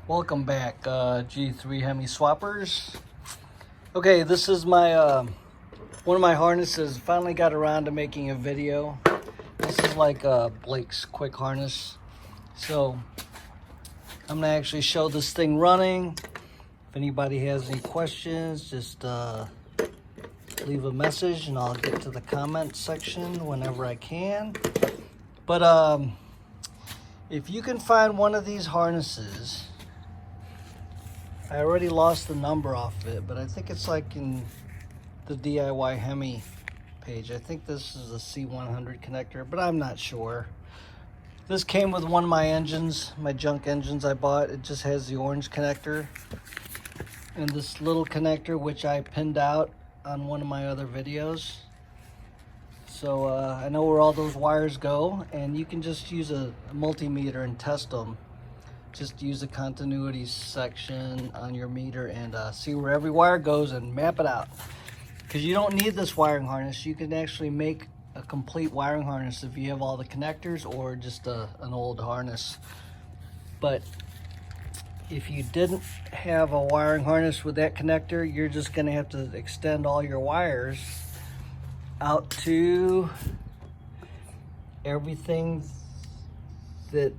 Welcome back, G3 Hemi swappers. Okay, this is my one of my harnesses. Finally got around to making a video. This is like Blake's quick harness. So I'm gonna actually show this thing running. If anybody has any questions, just leave a message and I'll get to the comment section whenever I can. But if you can find one of these harnesses, I already lost the number off of it, but I think it's like in the DIY Hemi page. I think this is a C100 connector, but I'm not sure. This came with one of my engines, my junk engines I bought. It just has the orange connector and this little connector, which I pinned out on one of my other videos. So I know where all those wires go, and you can just use a multimeter and test them. Just use the continuity section on your meter and see where every wire goes and map it out. Because you don't need this wiring harness. You can actually make a complete wiring harness if you have all the connectors or just an old harness. But if you didn't have a wiring harness with that connector, you're just going to have to extend all your wires out to everything that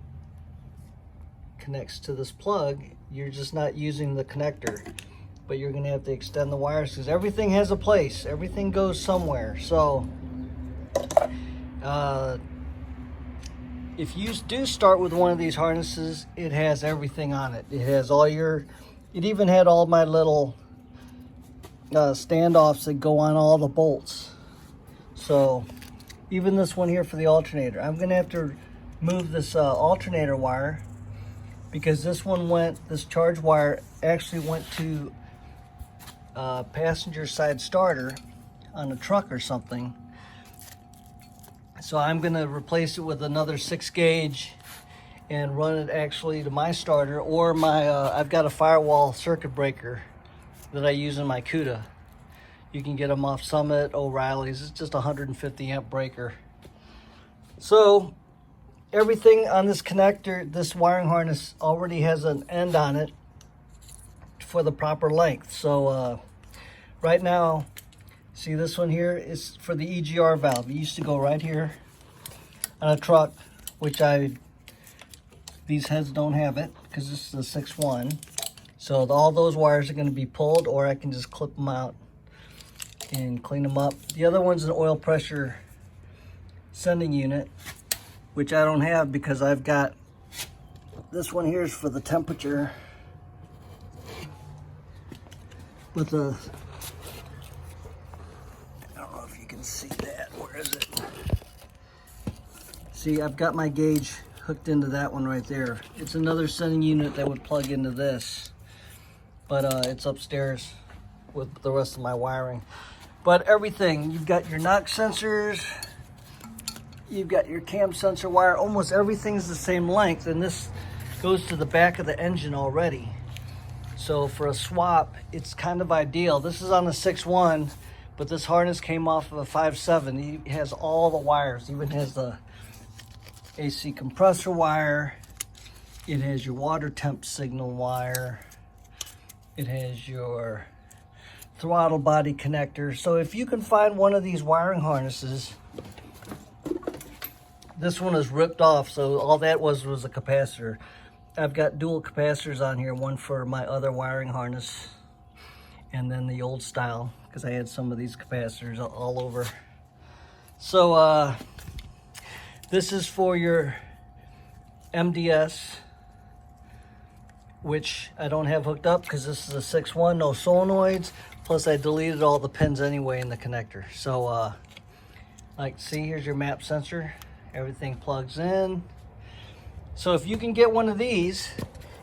connects to this plug. You're just not using the connector, but you're going to have to extend the wires because everything has a place. Everything goes somewhere. So if you do start with one of these harnesses, it has everything on it. It has all your, it even had all my little standoffs that go on all the bolts. So even this one here for the alternator, I'm going to have to move this alternator wire, because this one this charge wire actually went to a passenger side starter on a truck or something. So I'm gonna replace it with another 6 gauge and run it actually to my starter or my, I've got a firewall circuit breaker that I use in my CUDA. You can get them off Summit, O'Reilly's. It's just a 150 amp breaker. So everything on this connector, this wiring harness already has an end on it for the proper length. So right now, see this one here is for the EGR valve. It used to go right here on a truck, which these heads don't have it because this is a 6-1. So all those wires are going to be pulled, or I can just clip them out and clean them up. The other one's an oil pressure sending unit, which I don't have because I've got this one here is for the temperature with a, I don't know if you can see that. Where is it? See, I've got my gauge hooked into that one right there. It's another sending unit that would plug into this, but it's upstairs with the rest of my wiring. But everything, you've got your knock sensors, you've got your cam sensor wire, almost everything's the same length, and this goes to the back of the engine already. So for a swap, it's kind of ideal. This is on a 6-1, but this harness came off of a 5-7. It has all the wires, even has the AC compressor wire, it has your water temp signal wire, it has your throttle body connector. So if you can find one of these wiring harnesses, this one is ripped off, so all that was a capacitor. I've got dual capacitors on here, one for my other wiring harness and then the old style, because I had some of these capacitors all over. So this is for your MDS, which I don't have hooked up because this is a 6-1, no solenoids, plus I deleted all the pins anyway in the connector. So like, see, here's your map sensor. Everything plugs in. So if you can get one of these,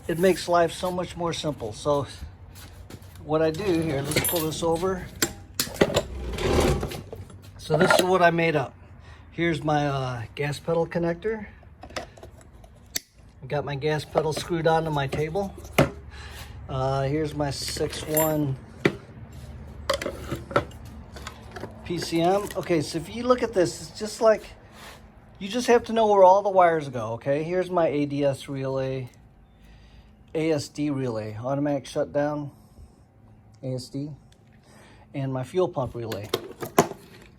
it makes life so much more simple. So what I do here, let's pull this over. So this is what I made up. Here's my gas pedal connector. I've got my gas pedal screwed onto my table. Here's my 6-1 PCM. Okay, so if you look at this, it's just like, you just have to know where all the wires go, okay? Here's my ADS relay. ASD relay, automatic shutdown, ASD, and my fuel pump relay.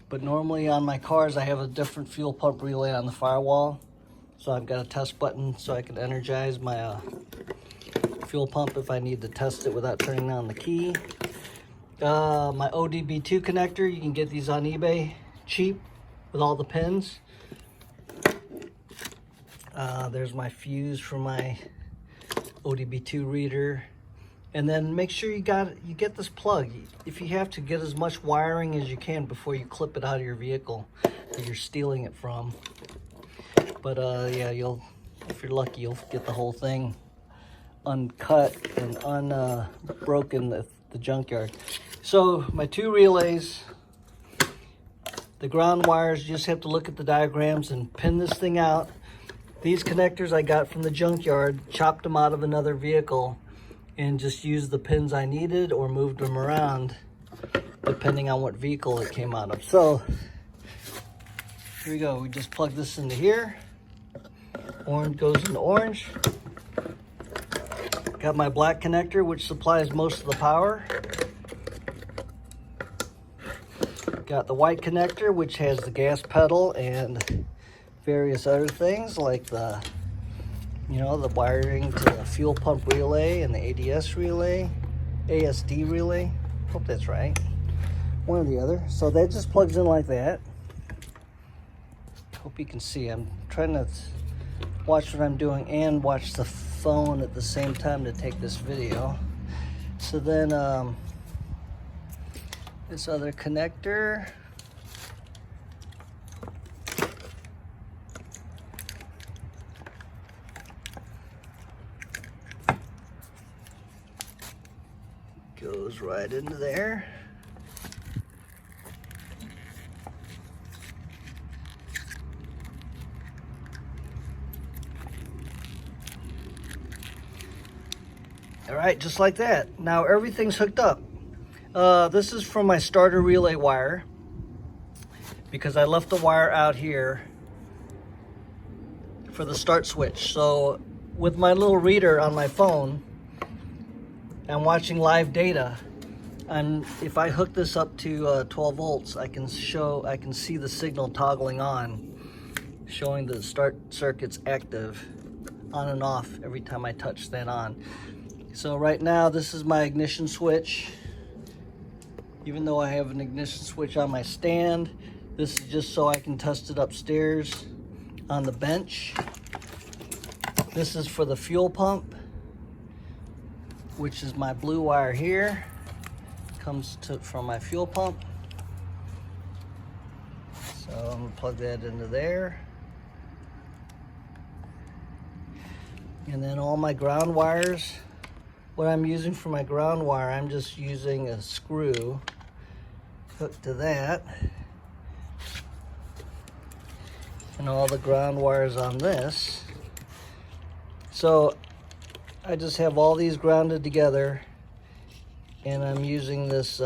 But normally on my cars, I have a different fuel pump relay on the firewall. So I've got a test button so I can energize my fuel pump if I need to test it without turning on the key. My ODB2 connector, you can get these on eBay cheap with all the pins. There's my fuse for my ODB2 reader. And then make sure you get this plug. If you have to, get as much wiring as you can before you clip it out of your vehicle that you're stealing it from. But yeah, if you're lucky, you'll get the whole thing uncut and unbroken at the junkyard. So my two relays, the ground wires, you just have to look at the diagrams and pin this thing out. These connectors I got from the junkyard, chopped them out of another vehicle and just used the pins I needed or moved them around depending on what vehicle it came out of. So here we go. We just plug this into here. Orange goes into orange. Got my black connector, which supplies most of the power. Got the white connector, which has the gas pedal and various other things like the wiring to the fuel pump relay and the ADS relay, ASD relay. Hope that's right. One or the other. So that just plugs in like that. Hope you can see. I'm trying to watch what I'm doing and watch the phone at the same time to take this video. So then this other connector, goes right into there. All right, just like that. Now everything's hooked up. This is from my starter relay wire because I left the wire out here for the start switch. So with my little reader on my phone, I'm watching live data, and if I hook this up to 12 volts, I can see the signal toggling on, showing the start circuit's active, on and off every time I touch that on. So right now, this is my ignition switch. Even though I have an ignition switch on my stand, this is just so I can test it upstairs on the bench. This is for the fuel pump, which is my blue wire here. Comes from my fuel pump. So I'm gonna plug that into there. And then all my ground wires, what I'm using for my ground wire, I'm just using a screw hooked to that. And all the ground wires on this. So I just have all these grounded together, and I'm using this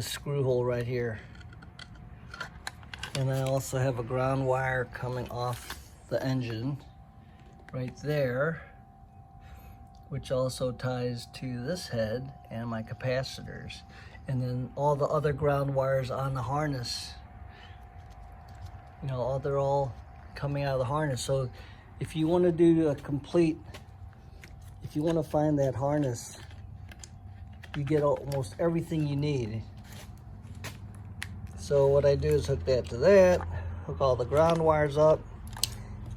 screw hole right here. And I also have a ground wire coming off the engine right there, which also ties to this head and my capacitors. And then all the other ground wires on the harness, they're all coming out of the harness. So if you want to do if you want to find that harness, you get almost everything you need. So what I do is hook that to that, hook all the ground wires up,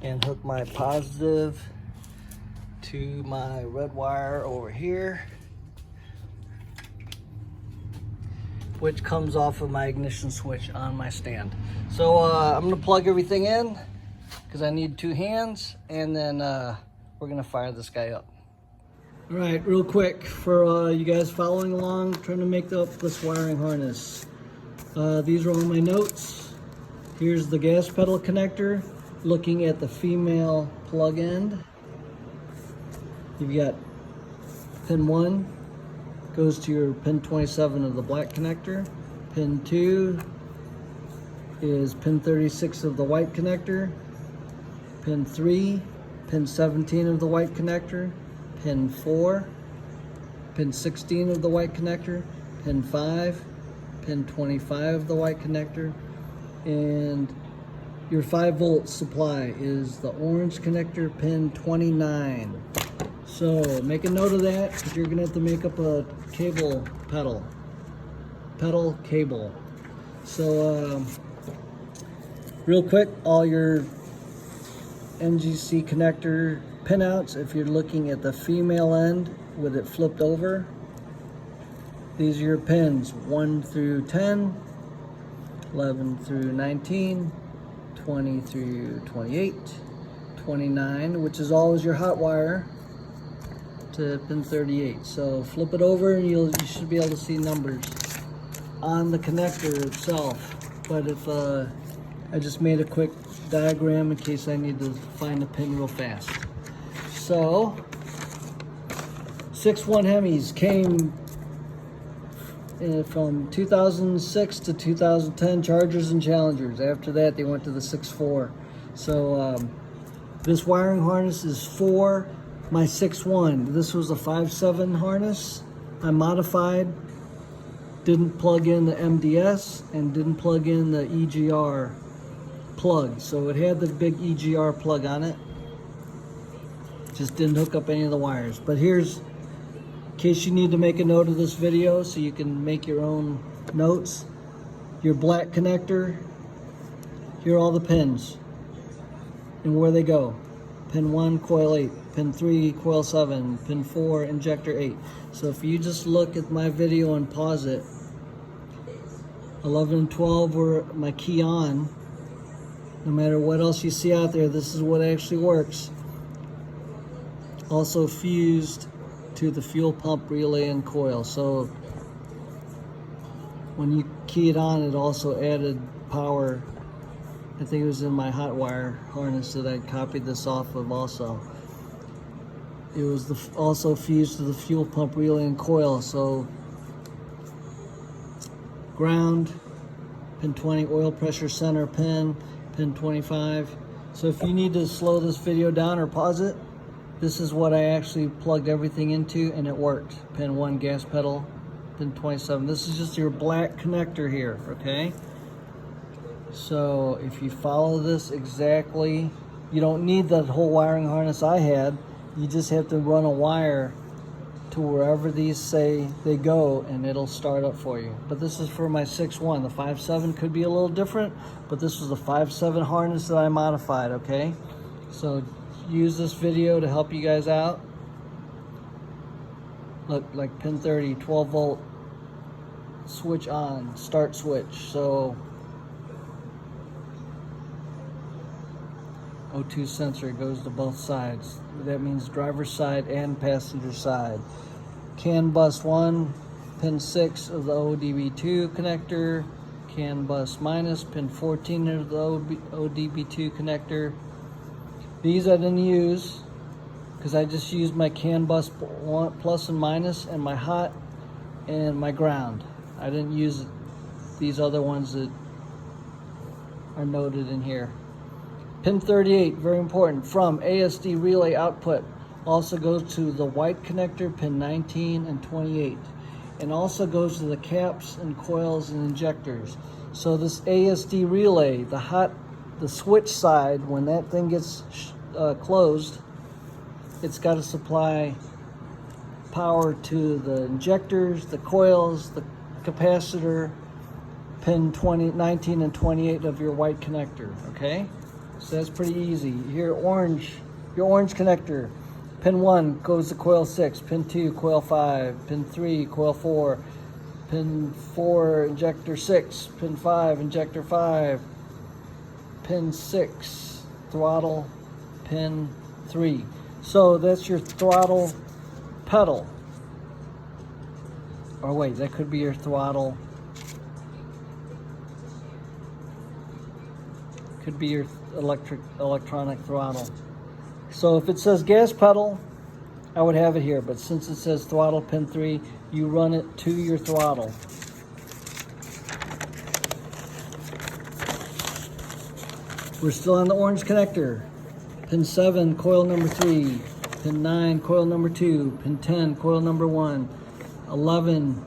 and hook my positive to my red wire over here, which comes off of my ignition switch on my stand. So I'm gonna plug everything in because I need two hands, and then we're gonna fire this guy up. All right, real quick for you guys following along, trying to make up this wiring harness. These are all my notes. Here's the gas pedal connector, looking at the female plug end. You've got pin 1 goes to your pin 27 of the black connector. Pin 2 is pin 36 of the white connector. pin 3, pin 17 of the white connector, pin 4, pin 16 of the white connector, pin 5, pin 25 of the white connector, and your 5-volt supply is the orange connector, pin 29. So make a note of that, because you're going to have to make up a cable pedal cable. So real quick, all your NGC connector pinouts, if you're looking at the female end with it flipped over, these are your pins 1 through 10, 11 through 19, 20 through 28, 29, which is always your hot wire, to pin 38. So flip it over and you should be able to see numbers on the connector itself. But if I just made a quick diagram in case I need to find a pin real fast. So 6.1 Hemis came from 2006 to 2010, Chargers and Challengers. After that, they went to the 6.4. So this wiring harness is for my 6.1. This was a 5.7 harness. I modified, didn't plug in the MDS and didn't plug in the EGR plug. So it had the big EGR plug on it. Just didn't hook up any of the wires. But here's, in case you need to make a note of this video so you can make your own notes, your black connector, here are all the pins and where they go. Pin 1, coil 8, pin 3, coil 7, pin 4, injector 8. So if you just look at my video and pause it, 11 and 12 were my key on. No matter what else you see out there, this is what actually works. Also fused to the fuel pump relay and coil. So when you key it on, it also added power. I think it was in my hot wire harness that I copied this off of also. It was also fused to the fuel pump relay and coil. So ground, pin 20, oil pressure center pin, pin 25. So if you need to slow this video down or pause it, this is what I actually plugged everything into and it worked. Pin 1, gas pedal, pin 27. This is just your black connector here, okay? So if you follow this exactly, you don't need the whole wiring harness I had. You just have to run a wire to wherever these say they go and it'll start up for you. But this is for my 6.1. The 5.7 could be a little different, but this was the 5.7 harness that I modified, okay? So use this video to help you guys out. Look, like pin 30, 12 volt, switch on, start switch. So O2 sensor goes to both sides. That means driver's side and passenger side. CAN bus 1, pin 6 of the ODB2 connector. CAN bus minus, pin 14 of the ODB2 connector. These I didn't use because I just used my CAN bus plus and minus and my hot and my ground. I didn't use these other ones that are noted in here. Pin 38, very important, from ASD relay output, also goes to the white connector, pin 19 and 28, and also goes to the caps and coils and injectors. So this ASD relay, the switch side, when that thing gets closed, it's got to supply power to the injectors, the coils, the capacitor, pin 19 and 28 of your white connector, okay? So that's pretty easy. Your orange connector, pin 1 goes to coil 6, pin 2 coil 5, pin 3 coil 4, pin 4 injector 6, pin 5 injector 5, pin 6 throttle, pin 3. So that's your throttle pedal. Or wait, that could be your throttle. Could be your electronic throttle. So if it says gas pedal, I would have it here, but since it says throttle pin 3, you run it to your throttle. We're still on the orange connector. Pin 7, coil number 3. Pin 9, coil number 2. Pin 10, coil number 1. 11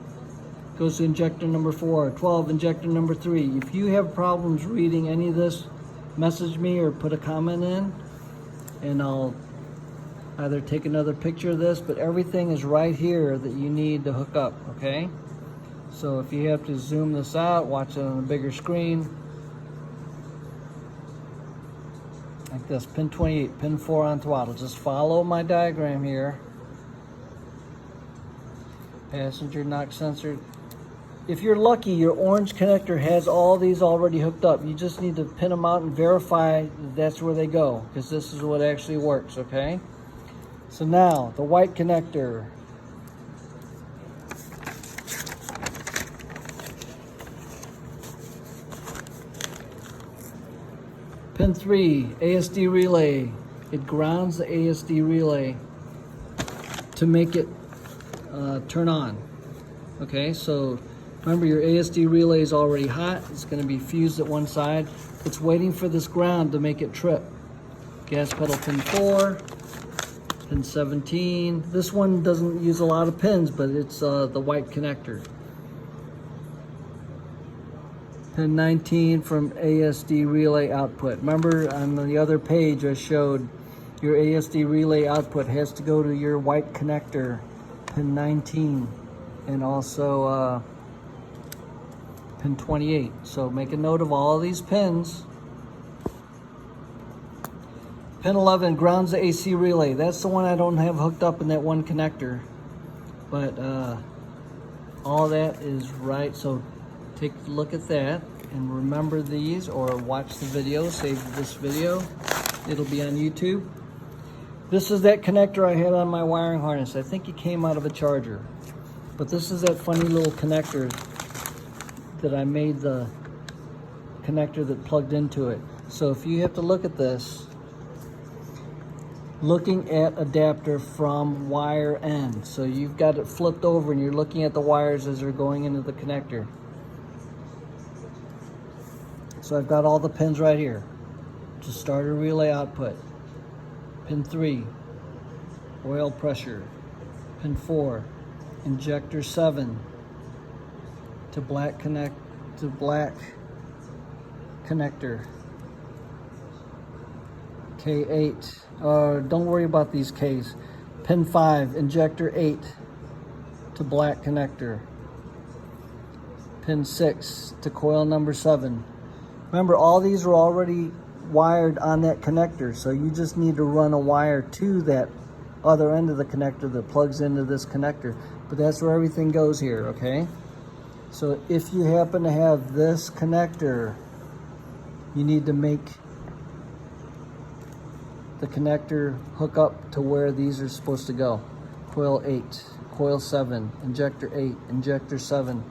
goes to injector number 4. 12, injector number 3. If you have problems reading any of this, message me or put a comment in, and I'll either take another picture of this, but everything is right here that you need to hook up, okay? So if you have to zoom this out, watch it on a bigger screen, like this, pin 28, pin 4 on throttle. Just follow my diagram here. Passenger knock sensor. If you're lucky, your orange connector has all these already hooked up. You just need to pin them out and verify that that's where they go, because this is what actually works, okay? So now, the white connector. Pin 3, ASD relay. It grounds the ASD relay to make it turn on. Okay, so remember your ASD relay is already hot. It's going to be fused at one side. It's waiting for this ground to make it trip. Gas pedal pin 4, pin 17. This one doesn't use a lot of pins, but it's the white connector. Pin 19 from ASD relay output. Remember on the other page I showed your ASD relay output has to go to your white connector, pin 19, and also pin 28. So make a note of all of these pins. Pin 11 grounds the AC relay. That's the one I don't have hooked up in that one connector, but all that is right. So take a look at that and remember these, or watch the video, save this video. It'll be on YouTube. This is that connector I had on my wiring harness. I think it came out of a charger. But this is that funny little connector that I made the connector that plugged into it. So if you have to look at this, looking at adapter from wire end. So you've got it flipped over and you're looking at the wires as they're going into the connector. So I've got all the pins right here to starter relay output. Pin 3, oil pressure. Pin 4, injector 7 to black connector. K8, don't worry about these Ks. Pin 5, injector 8 to black connector. Pin 6 to coil number 7. Remember, all these are already wired on that connector, so you just need to run a wire to that other end of the connector that plugs into this connector. But that's where everything goes here, okay? So if you happen to have this connector, you need to make the connector hook up to where these are supposed to go. Coil 8, coil 7, injector 8, injector 7.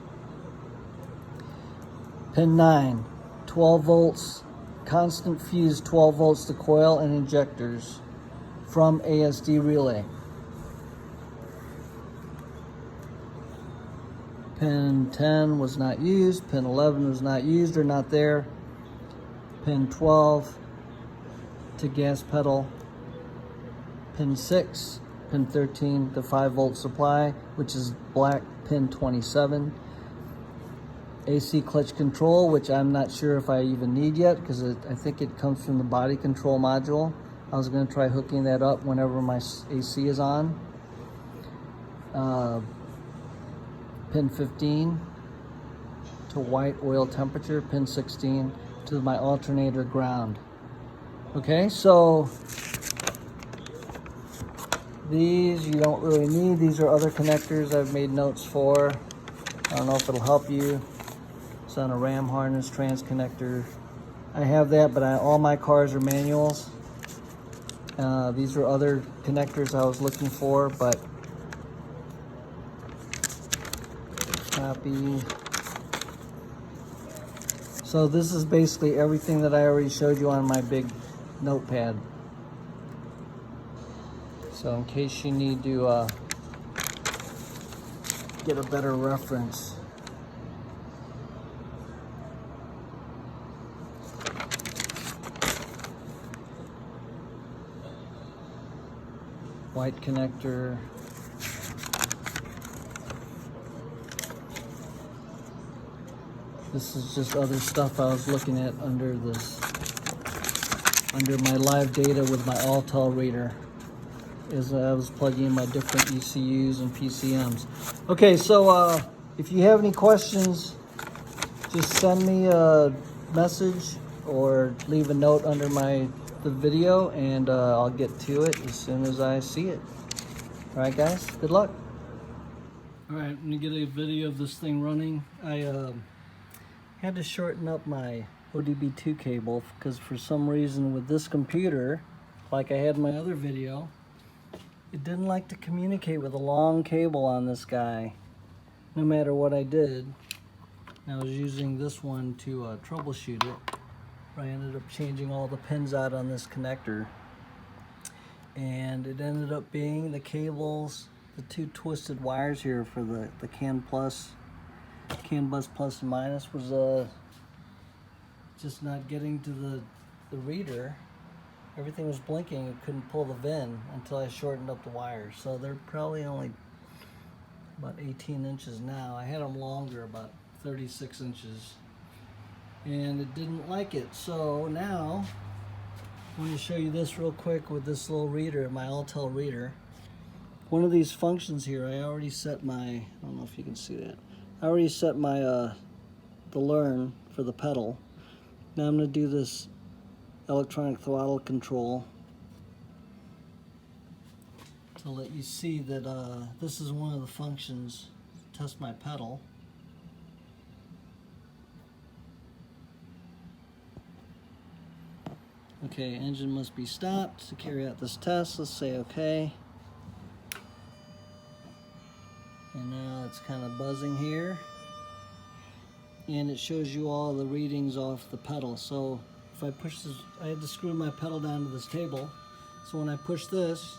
Pin 9, 12 volts, constant fuse 12 volts to coil and injectors from ASD relay. Pin 10 was not used, pin 11 was not used or not there. Pin 12 to gas pedal. Pin 6, pin 13 to 5 volt supply, which is black, pin 27. AC clutch control, which I'm not sure if I even need yet, because I think it comes from the body control module. I was going to try hooking that up whenever my AC is on. Pin 15 to white oil temperature, pin 16 to my alternator ground. Okay, so these you don't really need. These are other connectors I've made notes for. I don't know if it'll help you. It's on a ram harness trans connector. I have that, but all my cars are manuals. These are other connectors I was looking for, but copy. So this is basically everything that I already showed you on my big notepad. So in case you need to get a better reference. white connector. This is just other stuff I was looking at under my live data with my Altel reader, as I was plugging in my different ECUs and PCMs. Okay, so if you have any questions, just send me a message or leave a note under the video, and I'll get to it as soon as I see it. All right, guys, good luck. All right, I'm gonna get a video of this thing running. I had to shorten up my ODB2 cable because for some reason with this computer, like I had in my other video, it didn't like to communicate with a long cable on this guy, no matter what I did. And I was using this one to troubleshoot it. I ended up changing all the pins out on this connector, and it ended up being the cables, the two twisted wires here for the CAN bus plus and minus was just not getting to the reader. Everything was blinking. It couldn't pull the VIN until I shortened up the wires. So they're probably only about 18 inches now. I had them longer, about 36 inches. And it didn't like it. So now I'm going to show you this real quick with this little reader, my Altel reader. One of these functions here, I already set my, I don't know if you can see that. I already set my the learn for the pedal. Now I'm going to do this electronic throttle control to let you see that this is one of the functions to test my pedal. Okay, engine must be stopped to carry out this test. Let's say okay. And now it's kind of buzzing here. And it shows you all the readings off the pedal. So if I push this, I had to screw my pedal down to this table. So when I push this,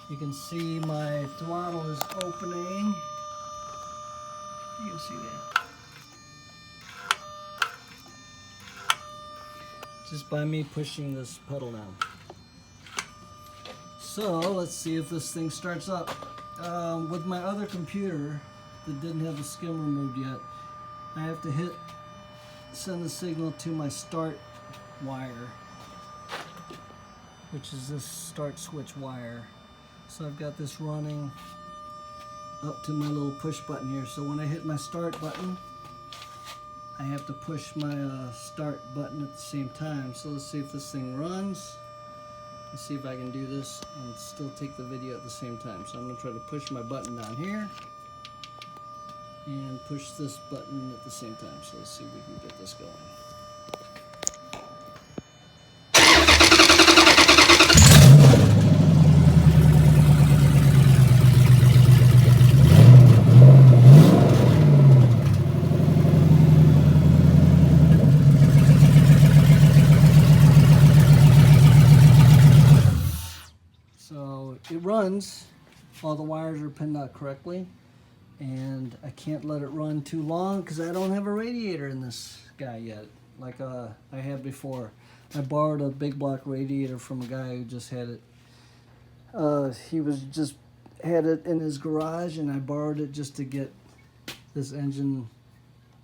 you can see my throttle is opening. You can see that. Just by me pushing this pedal down. So let's see if this thing starts up. With my other computer that didn't have the skim removed yet, I have to send the signal to my start wire, which is this start switch wire. So I've got this running up to my little push button here. So when I hit my start button, I have to push my start button at the same time. So let's see if this thing runs. Let's see if I can do this and still take the video at the same time. So I'm going to try to push my button down here and push this button at the same time. So let's see if we can get this going. It runs, all the wires are pinned out correctly, and I can't let it run too long because I don't have a radiator in this guy yet, like I had before. I borrowed a big block radiator from a guy who just had it. He had it in his garage, and I borrowed it just to get this engine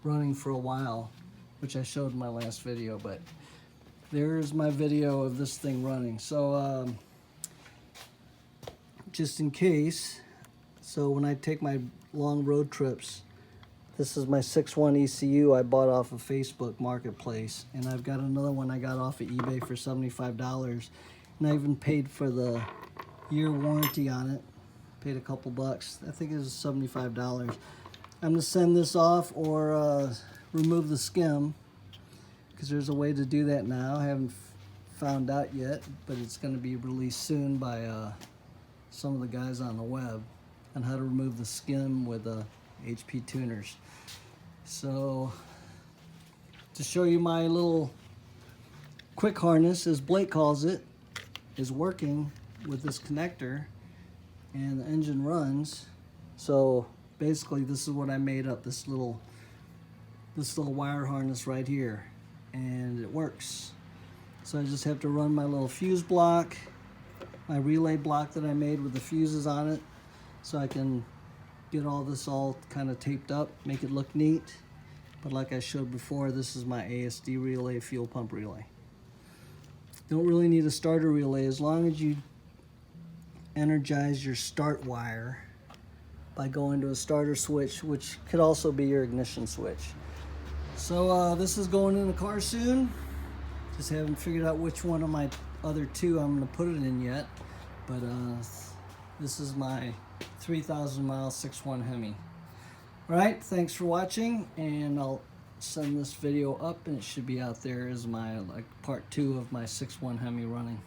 running for a while, which I showed in my last video. But there's my video of this thing running. So just in case, so when I take my long road trips, this is my 6.1 ECU I bought off of Facebook Marketplace, and I've got another one I got off of eBay for $75, and I even paid for the year warranty on it. Paid a couple bucks. I think it was $75. I'm gonna send this off or remove the skim, because there's a way to do that now. I haven't found out yet, but it's gonna be released soon by some of the guys on the web on how to remove the skim with HP tuners. So to show you my little quick harness, as Blake calls it, is working with this connector, and the engine runs. So basically this is what I made up, this little wire harness right here, and it works. So I just have to run my little fuse block my relay block that I made with the fuses on it, so I can get all this all kind of taped up, make it look neat. But like I showed before, this is my ASD relay, fuel pump relay. Don't really need a starter relay as long as you energize your start wire by going to a starter switch, which could also be your ignition switch. So this is going in the car soon. Just haven't figured out which one of my other two I'm gonna put it in yet. But this is my 3,000 mile 6.1 Hemi. All right, thanks for watching, and I'll send this video up and it should be out there as my part 2 of my 6.1 Hemi running.